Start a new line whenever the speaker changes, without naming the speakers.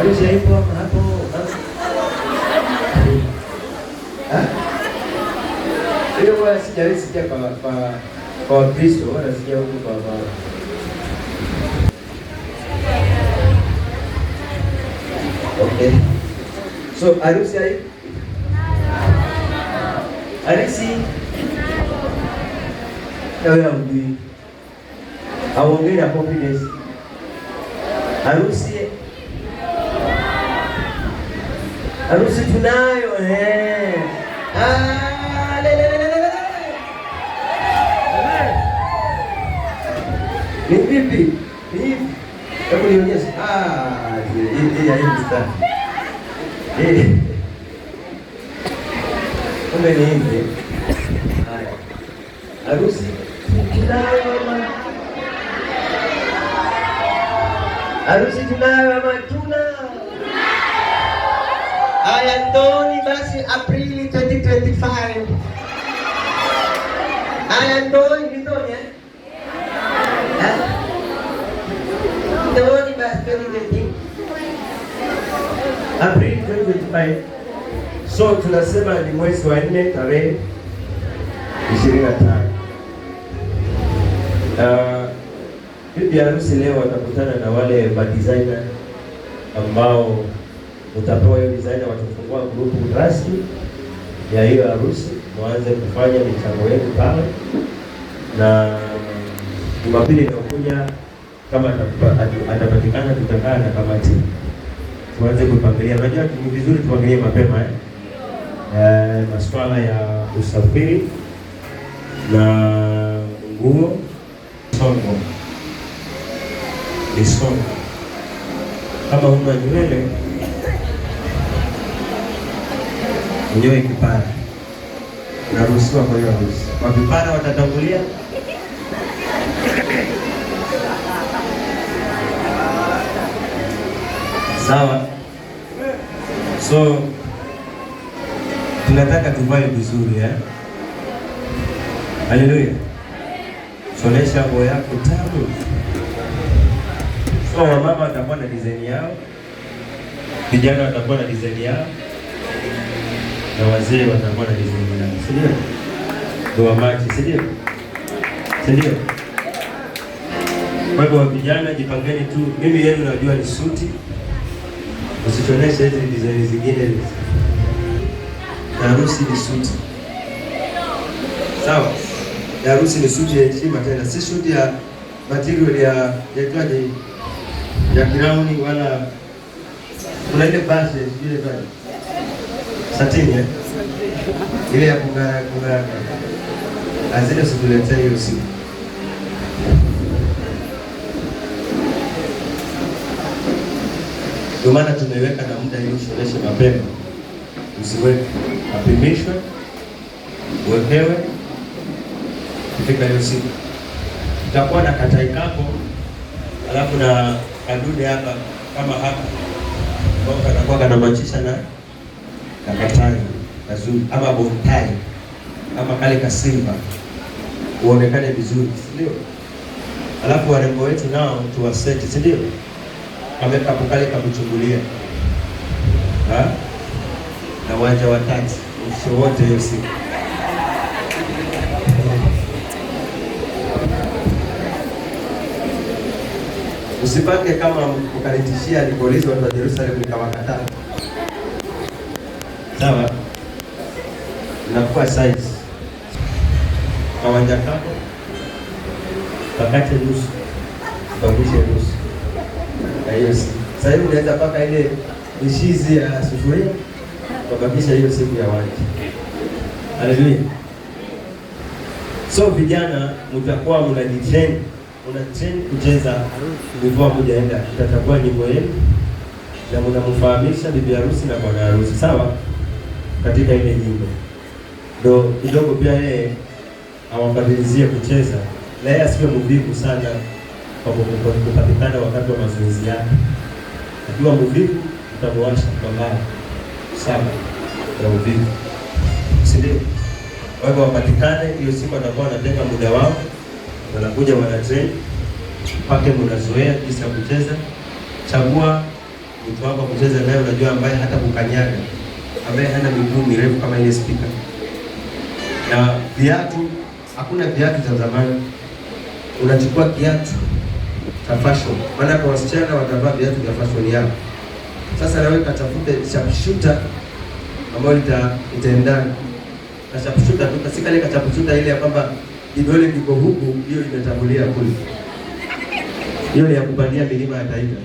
Harusi haipo hapo. Hiyo wala sijawahi sikia kwa Wakristo, wala sikia huko kwa okay. So harusi haipo. Harusi wewe hujui. Hauongei na confidence. Harusi tunayo Ni vipi? Hebu nionyeshe. Hii mstari. Kumbe ni hivi. Haya. Harusi tunayo ama? Harusi tunayo ama tuna? Haya, ndooni basi Aprili 2025. Haya, ndooni Ndooni basi 2025. Aprili 2025. So tunasema ni mwezi wa 4 tarehe 25. Bibi harusi leo watakutana na wale madesigner ambao utapewa hiyo designer, watafungua grupu rasmi ya hiyo harusi, mwanze kufanya michango yenu pale, na Jumapili inayokuja kama atapatikana tutakaa na kamati tuanze kupangilia. Unajua ni vizuri tupangilie mapema masuala ya usafiri na nguo, songo. Kama huna nywele unyoe kipara, unaruhusiwa kwa hiyo harusi. Kwa vipara watatangulia. Sawa. So tunataka tuvae vizuri Haleluya. Sonesha nguo yako tamu. So wamama watakuwa na design yao, vijana watakuwa na design yao, na wazee watakuwa na design yao. Si ndio? Ndio maji, si ndio? Si ndio? Kwa hivyo vijana jipangeni tu. Mimi yenu najua ni suti. Usichoneshe hizi design zingine. Harusi ni suti. Sawa? Harusi ni suti ya heshima tena. Si suti ya material ya ground wala kuna ile base ile base. Satini ile ya kungara. Azile situletea hiyo siku. Ndio maana tumeweka na muda ili ushoneshe mapema. Usiweke apimishwe, uwekewe kufika hiyo siku. Utakuwa na katai kapo, alafu na kadude hapa kama hapa. Kwa kanakuwa kanamachisha na katai kazuri ama bontai ama kale kasimba uonekane vizuri, ndio. Alafu warembo wetu nao tuwaseti, si ndio? Ameka kale kamchungulia. Na wanja watatu usho wote hiyo siku. Usipake kama ukaritishia ni polisi watu wa Yerusalemu nikawakataa. Sawa? Inakuwa size. Kawanja kako. Pakate nusu. Pakishe nusu. Na hiyo siku. Sasa hivi unaweza paka ile mishizi ya sufuria. Pakisha hiyo siku ya wanja. Haleluya. So vijana mtakuwa mnajitrain kucheza before kujaenda. Tutakuwa nyimbo yenu na mnamfahamisha bibi harusi na bwana harusi, sawa? Katika ile nyimbo ndio kidogo pia yeye awabadilizie kucheza, na yeye asiwe mvivu sana kwa kupatikana wakati wa mazoezi yake. Akiwa mvivu utamwasha kwa mbali sana ya uvivu, si ndio? Kwa hivyo wapatikane hiyo siku, atakuwa anatenga muda wao, wanakuja wana train mpaka mnazoea jinsi ya kucheza. Chagua mtu wako kucheza naye, unajua ambaye hata kukanyaga, ambaye hana miguu mirefu kama ile speaker. Na viatu, hakuna viatu za zamani. Unachukua kiatu cha fashion. Maana kwa wasichana watavaa viatu vya fashion yao. Sasa nawe katafute sharpshooter ambayo itaendana. Na sharpshooter tu kasika ile sharpshooter ile ya kwamba vidole viko huku, hiyo imetangulia kule. Hiyo ni ya kupandia milima ya Taita.